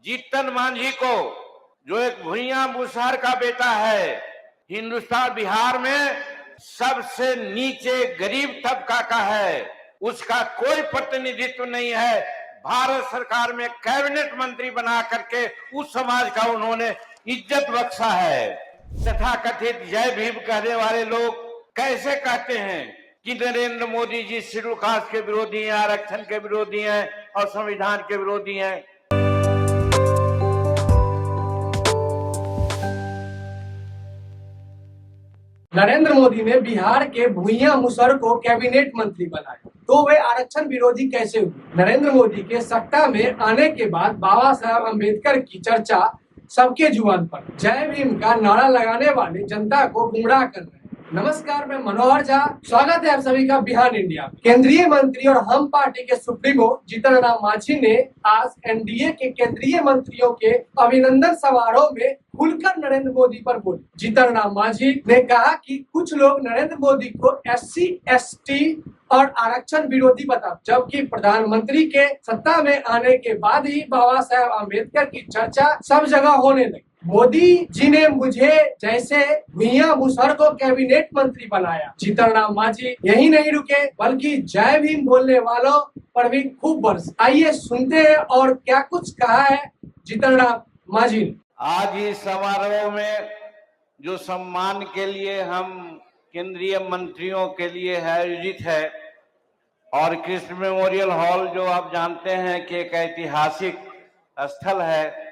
जीतन मांझी को, जो एक भुइयां मुसहर का बेटा है, हिंदुस्तान बिहार में सबसे नीचे गरीब तबका का है, उसका कोई प्रतिनिधित्व नहीं है। भारत सरकार में कैबिनेट मंत्री बना करके उस समाज का उन्होंने इज्जत बख्शा है। तथाकथित जय भीम कहने वाले लोग कैसे कहते हैं कि नरेंद्र मोदी जी शेड्यूल कास्ट के विरोधी हैं, आरक्षण के विरोधी हैं और संविधान के विरोधी हैं। नरेंद्र मोदी ने बिहार के भुइयां मुसहर को कैबिनेट मंत्री बनाया, तो वे आरक्षण विरोधी कैसे हुए? नरेंद्र मोदी के सत्ता में आने के बाद बाबा साहब अम्बेडकर की चर्चा सबके जुबान पर। जय भीम का नारा लगाने वाले जनता को गुमराह कर रहे हैं। नमस्कार, मैं मनोहर झा, स्वागत है आप सभी का बिहार इंडिया। केंद्रीय मंत्री और हम पार्टी के सुप्रीमो जीतन राम मांझी ने आज एनडीए के केंद्रीय मंत्रियों के अभिनंदन समारोह में खुलकर नरेंद्र मोदी पर बोले। जीतन राम मांझी ने कहा कि कुछ लोग नरेंद्र मोदी को SC, ST और आरक्षण विरोधी बता, जबकि प्रधानमंत्री के सत्ता में आने के बाद ही बाबा साहब अम्बेडकर की चर्चा सब जगह होने लगी। मोदी जी ने मुझे जैसे भुइयां मुसहर को कैबिनेट मंत्री बनाया। जीतन राम मांझी यही नहीं रुके, बल्कि जय भीम बोलने वालों पर भी खूब बरसे। आइए सुनते हैं और क्या कुछ कहा है जीतन राम मांझी ने। आज इस समारोह में जो सम्मान के लिए हम केंद्रीय मंत्रियों के लिए आयोजित है, और कृष्ण मेमोरियल हॉल जो आप जानते हैं कि एक ऐतिहासिक स्थल है,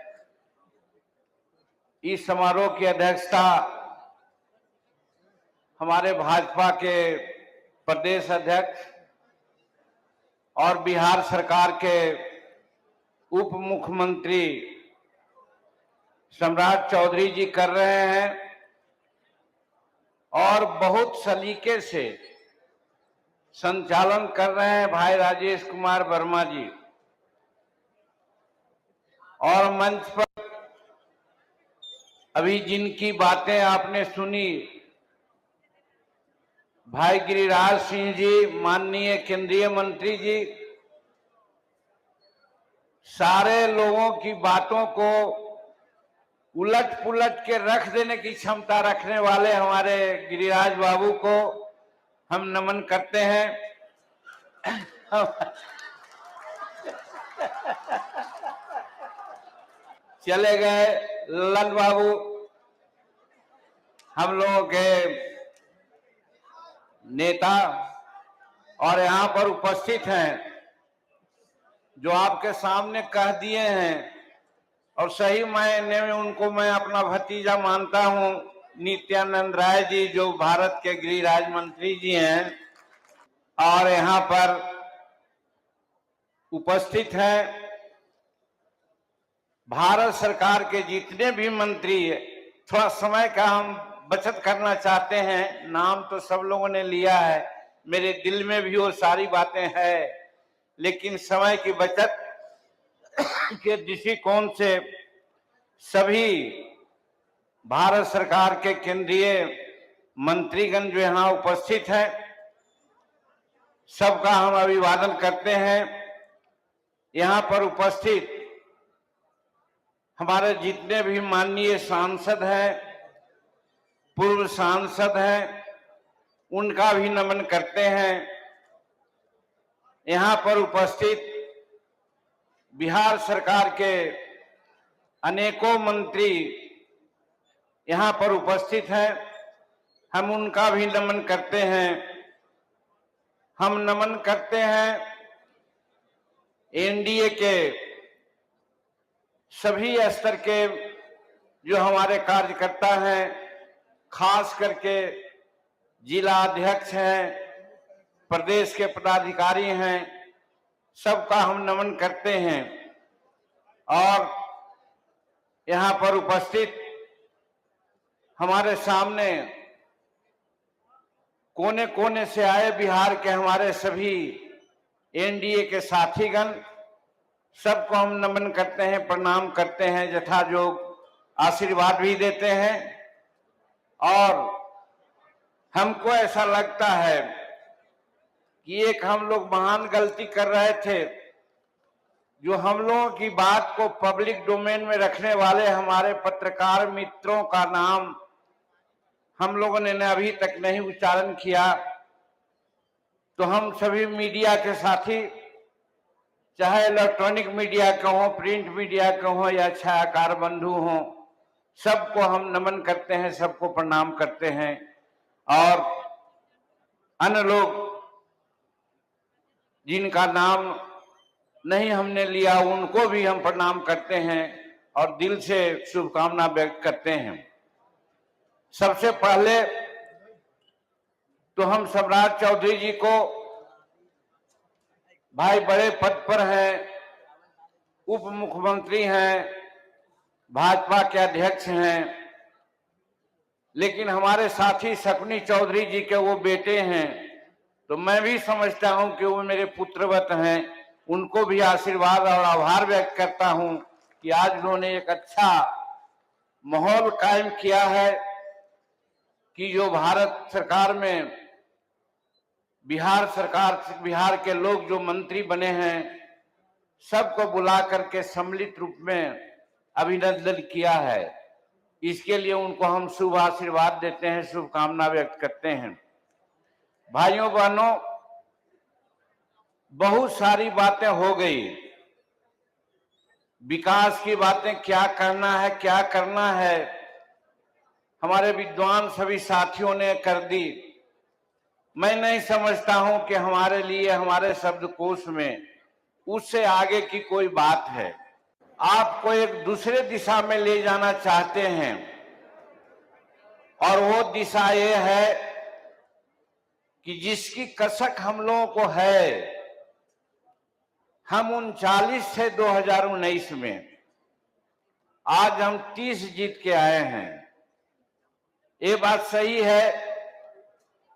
इस समारोह की अध्यक्षता हमारे भाजपा के प्रदेश अध्यक्ष और बिहार सरकार के उप मुख्यमंत्री सम्राट चौधरी जी कर रहे हैं, और बहुत सलीके से संचालन कर रहे हैं भाई राजेश कुमार वर्मा जी। और मंच पर अभी जिनकी बातें आपने सुनी, भाई गिरिराज सिंह जी, माननीय केंद्रीय मंत्री जी, सारे लोगों की बातों को उलट पुलट के रख देने की क्षमता रखने वाले हमारे गिरिराज बाबू को हम नमन करते हैं। चले गए ललन बाबू हम लोगों के नेता, और यहाँ पर उपस्थित हैं, जो आपके सामने कह दिए हैं, और सही मायने में उनको मैं अपना भतीजा मानता हूँ। नित्यानंद राय जी जो भारत के गृह राज्य मंत्री जी हैं, और यहाँ पर उपस्थित हैं भारत सरकार के जितने भी मंत्री। थोड़ा समय का हम बचत करना चाहते हैं, नाम तो सब लोगों ने लिया है, मेरे दिल में भी वो सारी बातें हैं, लेकिन समय की बचत के दृष्टिकोण से सभी भारत सरकार के केंद्रीय मंत्रीगण जो यहाँ उपस्थित हैं, सबका हम अभिवादन करते हैं। यहाँ पर उपस्थित हमारे जितने भी माननीय सांसद हैं, पूर्व सांसद हैं, उनका भी नमन करते हैं। यहाँ पर उपस्थित बिहार सरकार के अनेकों मंत्री यहाँ पर उपस्थित हैं, हम उनका भी नमन करते हैं। हम नमन करते हैं एनडीए के सभी स्तर के जो हमारे कार्यकर्ता हैं, खास करके जिला अध्यक्ष हैं, प्रदेश के पदाधिकारी हैं, सबका हम नमन करते हैं। और यहाँ पर उपस्थित हमारे सामने कोने कोने से आए बिहार के हमारे सभी एनडीए के साथीगण, सबको हम नमन करते हैं, प्रणाम करते हैं, यथायोग आशीर्वाद भी देते हैं। और हमको ऐसा लगता है कि एक हम लोग महान गलती कर रहे थे जो हम लोगों की बात को पब्लिक डोमेन में रखने वाले हमारे पत्रकार मित्रों का नाम हम लोगों ने अभी तक नहीं उच्चारण किया, तो हम सभी मीडिया के साथी, चाहे इलेक्ट्रॉनिक मीडिया का हो, प्रिंट मीडिया का हो या छायाकार बंधु हो, सबको हम नमन करते हैं, सबको प्रणाम करते हैं। और अन्य लोग जिनका नाम नहीं हमने लिया उनको भी हम प्रणाम करते हैं और दिल से शुभकामना व्यक्त करते हैं। सबसे पहले तो हम सम्राट चौधरी जी को, भाई बड़े पद पर हैं, उप मुख्यमंत्री हैं, भाजपा के अध्यक्ष हैं, लेकिन हमारे साथी शकुनी चौधरी जी के वो बेटे हैं, तो मैं भी समझता हूं कि वो मेरे पुत्रवत हैं। उनको भी आशीर्वाद और आभार व्यक्त करता हूं कि आज उन्होंने एक अच्छा माहौल कायम किया है कि जो भारत सरकार में बिहार के लोग जो मंत्री बने हैं, सबको बुला करके सम्मिलित रूप में अभिनंदन किया है। इसके लिए उनको हम शुभ आशीर्वाद देते हैं, शुभकामना व्यक्त करते हैं। भाइयों बहनों, बहुत सारी बातें हो गई, विकास की बातें क्या करना है, हमारे विद्वान सभी साथियों ने कर दी। मैं नहीं समझता हूं कि हमारे लिए हमारे शब्दकोश में उससे आगे की कोई बात है। आपको एक दूसरे दिशा में ले जाना चाहते हैं और वो दिशा ये है कि जिसकी कसक हम लोगों को है, हम 39 से 2019 में आज हम 30 जीत के आए हैं। ये बात सही है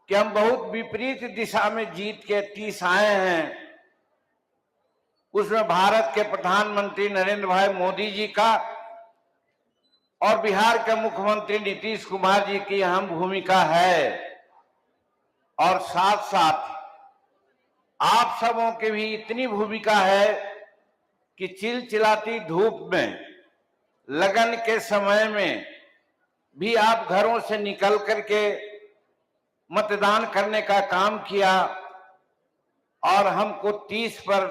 कि हम बहुत विपरीत दिशा में जीत के 30 आए हैं। उसमें भारत के प्रधानमंत्री नरेंद्र भाई मोदी जी का और बिहार के मुख्यमंत्री नीतीश कुमार जी की अहम भूमिका है, और साथ साथ आप सबों की भी इतनी भूमिका है कि चिलचिलाती धूप में, लगन के समय में भी आप घरों से निकल करके मतदान करने का काम किया और हमको 30 पर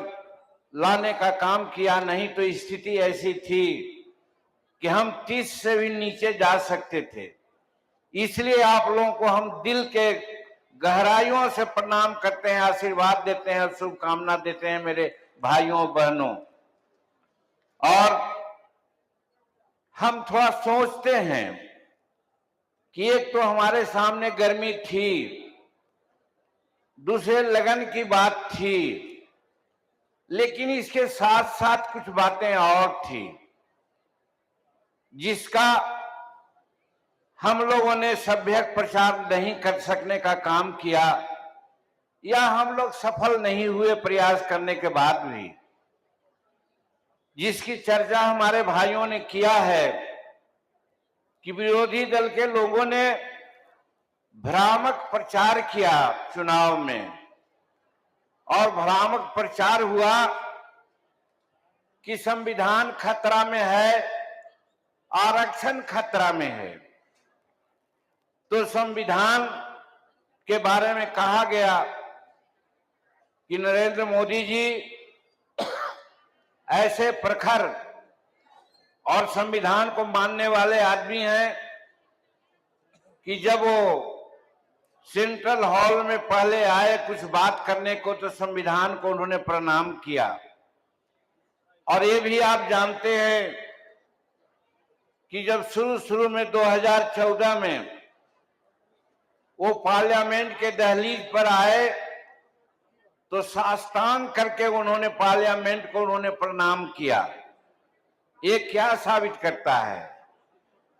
लाने का काम किया। नहीं तो स्थिति ऐसी थी कि हम 30 से भी नीचे जा सकते थे। इसलिए आप लोगों को हम दिल के गहराइयों से प्रणाम करते हैं, आशीर्वाद देते हैं, शुभकामना देते हैं मेरे भाइयों बहनों। और हम थोड़ा सोचते हैं कि एक तो हमारे सामने गर्मी थी, दूसरे लगन की बात थी, लेकिन इसके साथ साथ कुछ बातें और थी जिसका हम लोगों ने सभ्यक प्रचार नहीं कर सकने का काम किया, या हम लोग सफल नहीं हुए प्रयास करने के बाद भी, जिसकी चर्चा हमारे भाइयों ने किया है कि विरोधी दल के लोगों ने भ्रामक प्रचार किया चुनाव में, और भ्रामक प्रचार हुआ कि संविधान खतरा में है, आरक्षण खतरा में है। तो संविधान के बारे में कहा गया कि नरेंद्र मोदी जी ऐसे प्रखर और संविधान को मानने वाले आदमी हैं कि जब वो सेंट्रल हॉल में पहले आए कुछ बात करने को, तो संविधान को उन्होंने प्रणाम किया। और ये भी आप जानते हैं कि जब शुरू में 2014 में वो पार्लियामेंट के दहलीज पर आए, तो साष्टांग करके उन्होंने पार्लियामेंट को उन्होंने प्रणाम किया। ये क्या साबित करता है?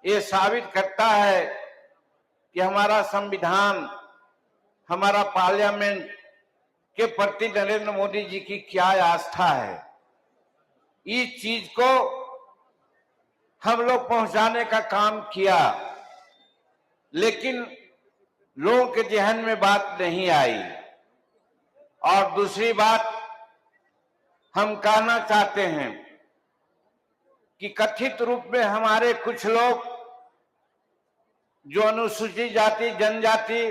ये साबित करता है कि हमारा संविधान, हमारा पार्लियामेंट के प्रति नरेंद्र मोदी जी की क्या आस्था है। इस चीज को हम लोग पहुंचाने का काम किया, लेकिन लोगों के जहन में बात नहीं आई। और दूसरी बात हम कहना चाहते हैं कि कथित रूप में हमारे कुछ लोग जो अनुसूचित जाति जनजाति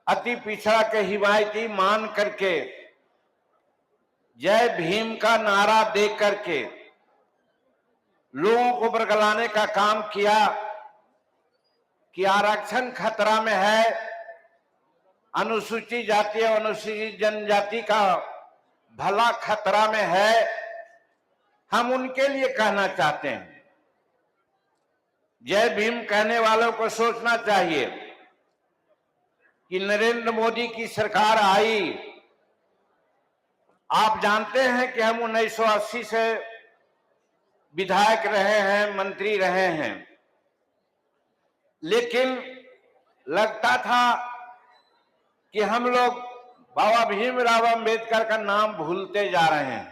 अति पिछड़ा के हिमायती मान करके जय भीम का नारा दे करके लोगों को बरगलाने का काम किया कि आरक्षण खतरा में है, अनुसूचित जाति और अनुसूचित जनजाति का भला खतरा में है। हम उनके लिए कहना चाहते हैं, जय भीम कहने वालों को सोचना चाहिए कि नरेंद्र मोदी की सरकार आई। आप जानते हैं कि हम 1980 से विधायक रहे हैं, मंत्री रहे हैं, लेकिन लगता था कि हम लोग बाबा भीमराव अंबेडकर का नाम भूलते जा रहे हैं।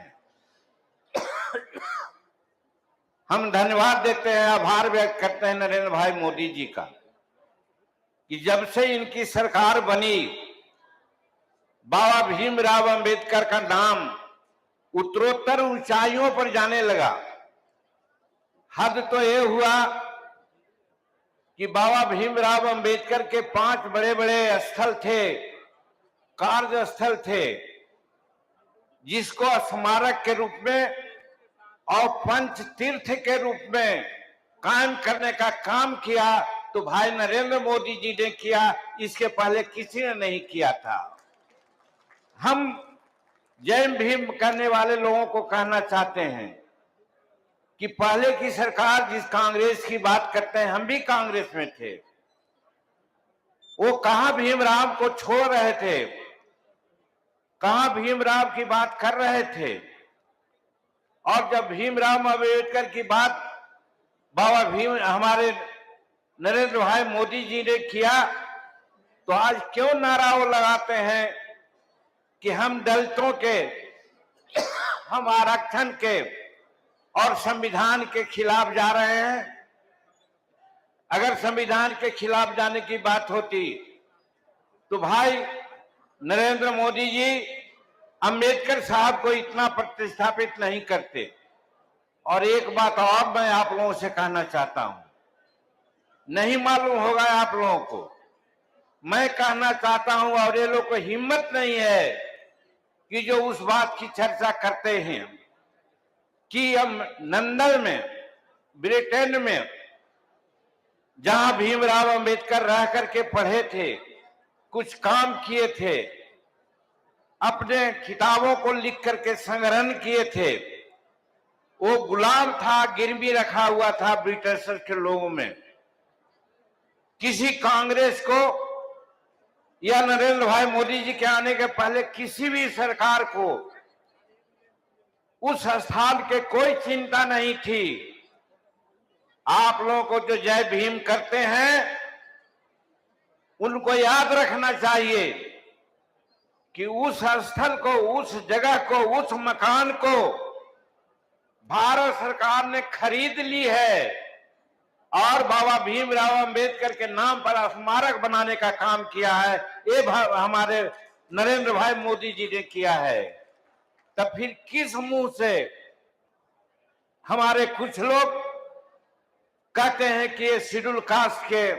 हम धन्यवाद देते हैं, आभार व्यक्त करते हैं नरेंद्र भाई मोदी जी का कि जब से इनकी सरकार बनी बाबा भीमराव अंबेडकर का नाम उत्तरोत्तर ऊंचाइयों पर जाने लगा। हद तो ये हुआ कि बाबा भीमराव अंबेडकर के 5 बड़े बड़े स्थल थे, कार्य स्थल थे, जिसको स्मारक के रूप में और पंच तीर्थ के रूप में कायम करने का काम किया तो भाई नरेंद्र मोदी जी ने किया, इसके पहले किसी ने नहीं किया था। हम जय भीम करने वाले लोगों को कहना चाहते हैं कि पहले की सरकार जिस कांग्रेस की बात करते हैं, हम भी कांग्रेस में थे, वो कहां भीमराव को छोड़ रहे थे, कहां भीमराव की बात कर रहे थे। और जब भीमराव अंबेडकर की बात बाबा भीम हमारे नरेंद्र भाई मोदी जी ने किया तो आज क्यों नारा वो लगाते हैं कि हम दलितों के, हम आरक्षण के और संविधान के खिलाफ जा रहे हैं। अगर संविधान के खिलाफ जाने की बात होती तो भाई नरेंद्र मोदी जी अंबेडकर साहब को इतना प्रतिस्थापित नहीं करते। और एक बात और मैं आप लोगों से कहना चाहता हूं, नहीं मालूम होगा आप लोगों को, मैं कहना चाहता हूं और ये लोग को हिम्मत नहीं है कि जो उस बात की चर्चा करते हैं कि हम लंदन में, ब्रिटेन में, जहां भीमराव अंबेडकर रह करके पढ़े थे, कुछ काम किए थे, अपने किताबों को लिख करके संग्रहण किए थे, वो गुलाम था, गिरवी रखा हुआ था ब्रिटिश के लोगों में। किसी कांग्रेस को या नरेंद्र भाई मोदी जी के आने के पहले किसी भी सरकार को उस स्थान के कोई चिंता नहीं थी। आप लोगों को जो जय भीम करते हैं उनको याद रखना चाहिए कि उस स्थल को, उस जगह को, उस मकान को भारत सरकार ने खरीद ली है और बाबा भीमराव अंबेडकर के नाम पर स्मारक बनाने का काम किया है। ये हमारे नरेंद्र भाई मोदी जी ने किया है। तब फिर किस मुंह से हमारे कुछ लोग कहते हैं कि ये शेड्यूल कास्ट के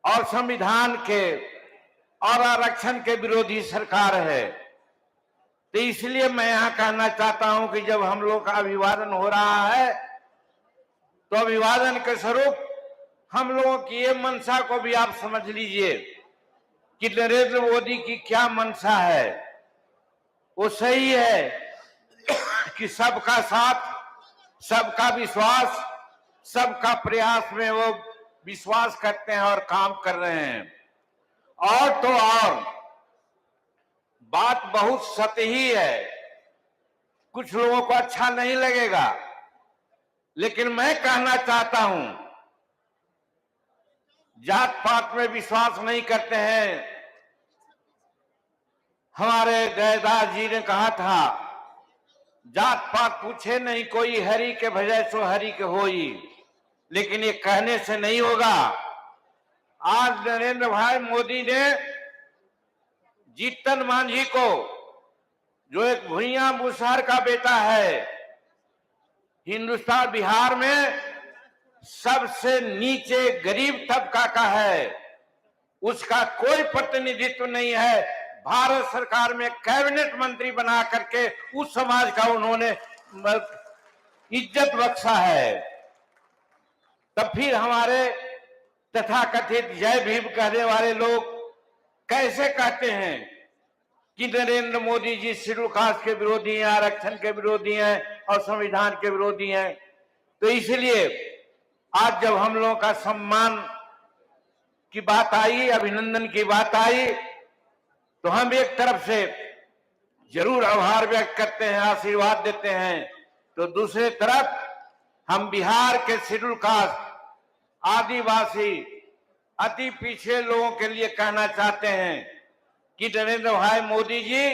और संविधान के और आरक्षण के विरोधी सरकार है। तो इसलिए मैं यहां कहना चाहता हूं कि जब हम लोग का अभिवादन हो रहा है तो अभिवादन के स्वरूप हम लोगों की ये मंशा को भी आप समझ लीजिए कि नरेंद्र मोदी की क्या मंशा है। वो सही है कि सबका साथ, सबका विश्वास, सबका प्रयास में वो विश्वास करते हैं और काम कर रहे हैं। और तो और बात बहुत सतही है, कुछ लोगों को अच्छा नहीं लगेगा, लेकिन मैं कहना चाहता हूं जात पात में विश्वास नहीं करते हैं। हमारे जयदास जी ने कहा था, जात पात पूछे नहीं कोई, हरि के भजय सो हरि के होई। लेकिन ये कहने से नहीं होगा। आज नरेंद्र भाई मोदी ने जीतन मांझी को जो एक भुइयां मुसहर का बेटा है, हिंदुस्तान बिहार में सबसे नीचे गरीब तबका का है, उसका कोई प्रतिनिधित्व नहीं है। भारत सरकार में कैबिनेट मंत्री बना करके उस समाज का उन्होंने इज्जत बख्शा है। तब फिर हमारे तथाकथित जय भीम कहने वाले लोग कैसे कहते हैं कि नरेंद्र मोदी जी शेड्यूल कास्ट के विरोधी हैं, आरक्षण के विरोधी हैं और संविधान के विरोधी हैं। तो इसलिए आज जब हम लोगों का सम्मान की बात आई, अभिनंदन की बात आई, तो हम एक तरफ से जरूर आभार व्यक्त करते हैं, आशीर्वाद देते हैं, तो दूसरे तरफ हम बिहार के शेड्यूल कास्ट, आदिवासी, अति पिछड़े लोगों के लिए कहना चाहते हैं कि नरेंद्र भाई मोदी जी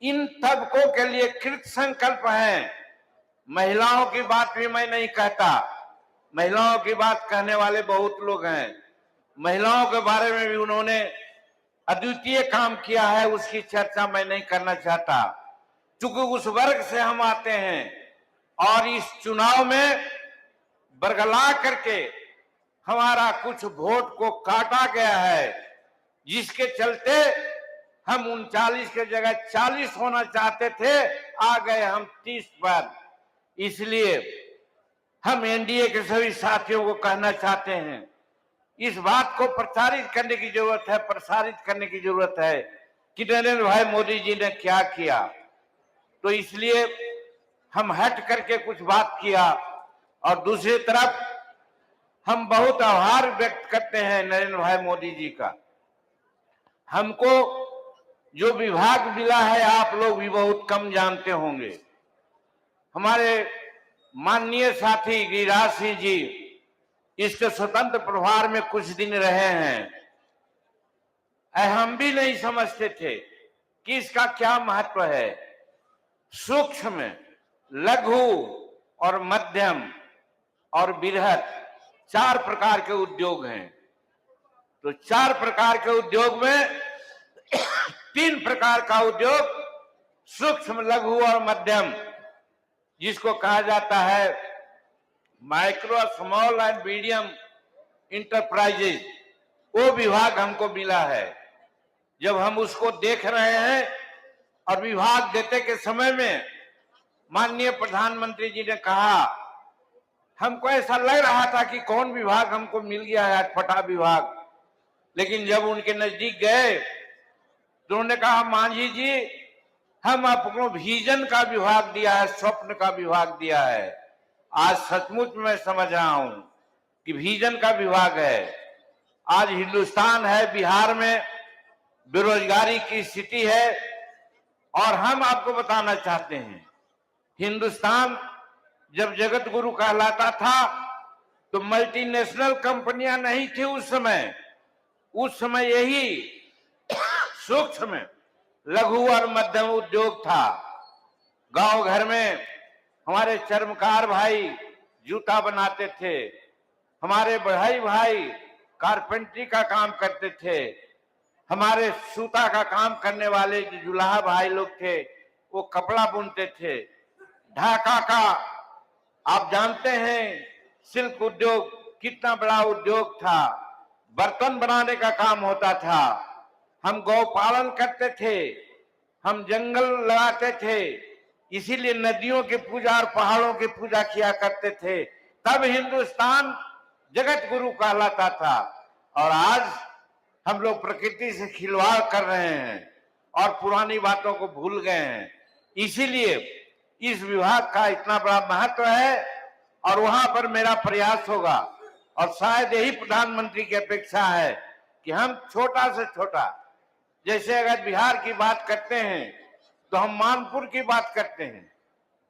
इन तबकों के लिए कृत संकल्प हैं। महिलाओं की बात भी मैं नहीं कहता, महिलाओं की बात कहने वाले बहुत लोग हैं, महिलाओं के बारे में भी उन्होंने अद्वितीय काम किया है, उसकी चर्चा मैं नहीं करना चाहता, चूंकि उस वर्ग से हम आते हैं और इस चुनाव में बरगला करके हमारा कुछ वोट को काटा गया है, जिसके चलते हम 39 के जगह 40 होना चाहते थे, आ गए हम 30 पर। इसलिए हम एनडीए के सभी साथियों को कहना चाहते हैं, इस बात को प्रचारित करने की जरूरत है, प्रसारित करने की जरूरत है कि नरेंद्र भाई मोदी जी ने क्या किया। तो इसलिए हम हट करके कुछ बात किया और दूसरी तरफ हम बहुत आभार व्यक्त करते हैं नरेंद्र भाई मोदी जी का। हमको जो विभाग मिला है आप लोग भी बहुत कम जानते होंगे। हमारे माननीय साथी गिरिराज सिंह जी इसके स्वतंत्र प्रभार में कुछ दिन रहे हैं। हम भी नहीं समझते थे कि इसका क्या महत्व है। सूक्ष्म, लघु और मध्यम और बृहत 4 प्रकार के उद्योग हैं। तो 4 प्रकार के उद्योग में 3 प्रकार का उद्योग सूक्ष्म, लघु और मध्यम, जिसको कहा जाता है micro, small and medium enterprises, वो विभाग हमको मिला है। जब हम उसको देख रहे हैं और विभाग देते के समय में माननीय प्रधानमंत्री जी ने कहा, हमको ऐसा लग रहा था कि कौन विभाग हमको मिल गया है, अटपटा विभाग। लेकिन जब उनके नजदीक गए तो उन्होंने कहा, मांझी जी हम आपको विजन का विभाग दिया है, स्वप्न का विभाग दिया है। आज सचमुच मैं समझ रहा हूं कि विजन का विभाग है। आज हिंदुस्तान है, बिहार में बेरोजगारी की स्थिति है और हम आपको बताना चाहते हैं, हिंदुस्तान जब जगत गुरु कहलाता था तो मल्टीनेशनल कंपनियां नहीं थी उस समय यही सूक्ष्म, लघु और मध्यम उद्योग था। गांव घर में हमारे चर्मकार भाई जूता बनाते थे, हमारे बढ़ई भाई कारपेंटरी का काम करते थे, हमारे सूता का काम करने वाले जो जुलाहा भाई लोग थे वो कपड़ा बुनते थे। ढाका का आप जानते हैं सिल्क उद्योग कितना बड़ा उद्योग था, बर्तन बनाने का काम होता था। हम गौ पालन करते थे, हम जंगल लगाते थे, इसीलिए नदियों की पूजा और पहाड़ों की पूजा किया करते थे। तब हिंदुस्तान जगत गुरु कहलाता था। और आज हम लोग प्रकृति से खिलवाड़ कर रहे हैं और पुरानी बातों को भूल गए हैं। इसीलिए इस विभाग का इतना बड़ा महत्व है और वहां पर मेरा प्रयास होगा और शायद यही प्रधानमंत्री की अपेक्षा है कि हम छोटा से छोटा, जैसे अगर बिहार की बात करते हैं तो हम मानपुर की बात करते हैं।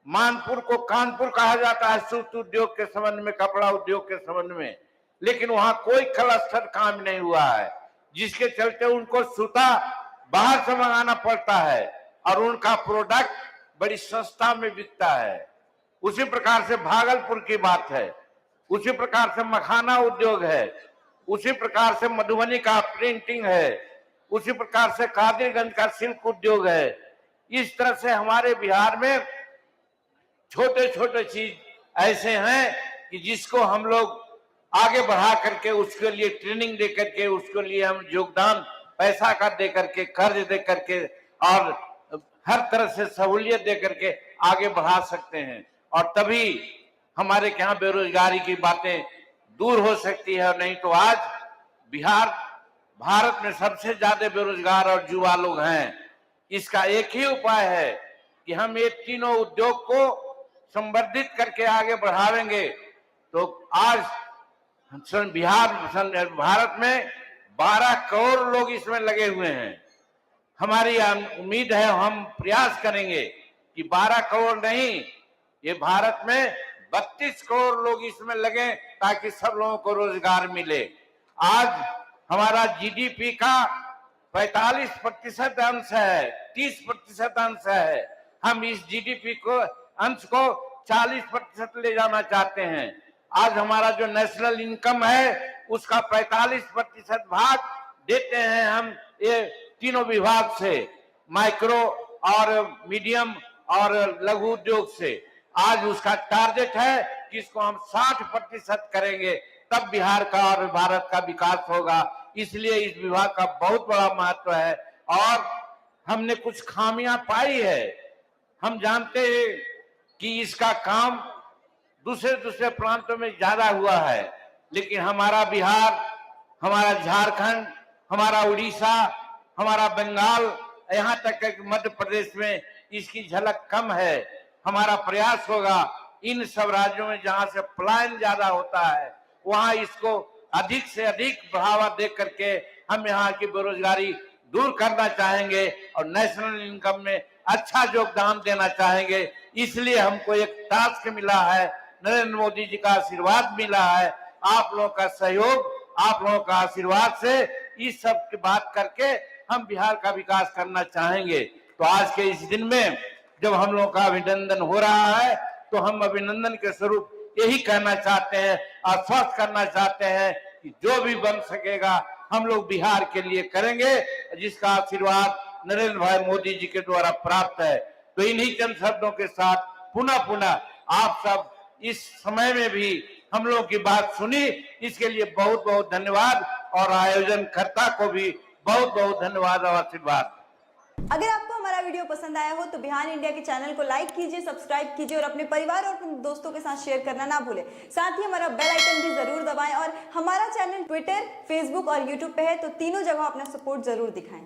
मानपुर को कानपुर कहा जाता है सूत उद्योग के संबंध में, कपड़ा उद्योग के संबंध में, लेकिन वहां कोई क्लस्टर काम नहीं हुआ है, जिसके चलते उनको सूता बाहर से मंगाना पड़ता है और उनका प्रोडक्ट बड़ी सस्ता में बिकता है। उसी प्रकार से भागलपुर की बात है, उसी प्रकार से मखाना उद्योग है, उसी प्रकार से मधुबनी का प्रिंटिंग है, उसी प्रकार से कादिरगंज का सिल्क उद्योग है। इस तरह से हमारे बिहार में छोटे छोटे चीज ऐसे हैं कि जिसको हम लोग आगे बढ़ा करके उसके लिए ट्रेनिंग दे करके उसके लिए हम योगदान पैसा का दे करके कर्ज दे करके और हर तरह से सहूलियत दे करके आगे बढ़ा सकते हैं और तभी हमारे यहाँ बेरोजगारी की बातें दूर हो सकती है। नहीं तो आज बिहार भारत में सबसे ज्यादा बेरोजगार और युवा लोग हैं। इसका एक ही उपाय है कि हम ये तीनों उद्योग को संवर्धित करके आगे बढ़ावेंगे तो आज भारत में 12 करोड़ लोग इसमें लगे हुए हैं। हमारी उम्मीद है हम प्रयास करेंगे कि 12 करोड़ नहीं, ये भारत में 32 करोड़ लोग इसमें लगे ताकि सब लोगों को रोजगार मिले। आज हमारा जीडीपी का 45% अंश है, 30% अंश है। हम इस जीडीपी को अंश को 40% ले जाना चाहते हैं। आज हमारा जो नेशनल इनकम है उसका 45% भाग देते हैं हम ये तीनों विभाग से, माइक्रो और मीडियम और लघु उद्योग से। आज उसका टारगेट है कि इसको हम 60% करेंगे तब बिहार का और भारत का विकास होगा। इसलिए इस विभाग का बहुत बड़ा महत्व है और हमने कुछ खामियां पाई है। हम जानते हैं कि इसका काम दूसरे प्रांतों में ज्यादा हुआ है, लेकिन हमारा बिहार, हमारा झारखंड, हमारा उड़ीसा, हमारा बंगाल, यहाँ तक कि मध्य प्रदेश में इसकी झलक कम है। हमारा प्रयास होगा इन सब राज्यों में जहां से पलायन ज्यादा होता है वहां इसको अधिक से अधिक बढ़ावा दे करके हम यहाँ की बेरोजगारी दूर करना चाहेंगे और नेशनल इनकम में अच्छा योगदान देना चाहेंगे। इसलिए हमको एक टास्क मिला है, नरेंद्र मोदी जी का आशीर्वाद मिला है, आप लोगों का सहयोग, आप लोगों का आशीर्वाद से इस सब की बात करके हम बिहार का विकास करना चाहेंगे। तो आज के इस दिन में जब हम लोगों का अभिनंदन हो रहा है तो हम अभिनंदन के स्वरूप यही कहना चाहते हैं, आश्वस्त करना चाहते हैं कि जो भी बन सकेगा हम लोग बिहार के लिए करेंगे, जिसका आशीर्वाद नरेंद्र भाई मोदी जी के द्वारा प्राप्त है। तो इन्हीं चंद शब्दों के साथ पुनः आप सब इस समय में भी हम लोग की बात सुनी, इसके लिए बहुत बहुत धन्यवाद और आयोजनकर्ता को भी बहुत बहुत धन्यवाद और आशीर्वाद। अगर आपको हमारा वीडियो पसंद आया हो तो बिहान इंडिया के चैनल को लाइक कीजिए, सब्सक्राइब कीजिए और अपने परिवार और अपने दोस्तों के साथ शेयर करना ना भूलें। साथ ही हमारा बेल आइकन भी जरूर दबाएं और हमारा चैनल ट्विटर, फेसबुक और यूट्यूब पे है तो तीनों जगह अपना सपोर्ट जरूर दिखाएं।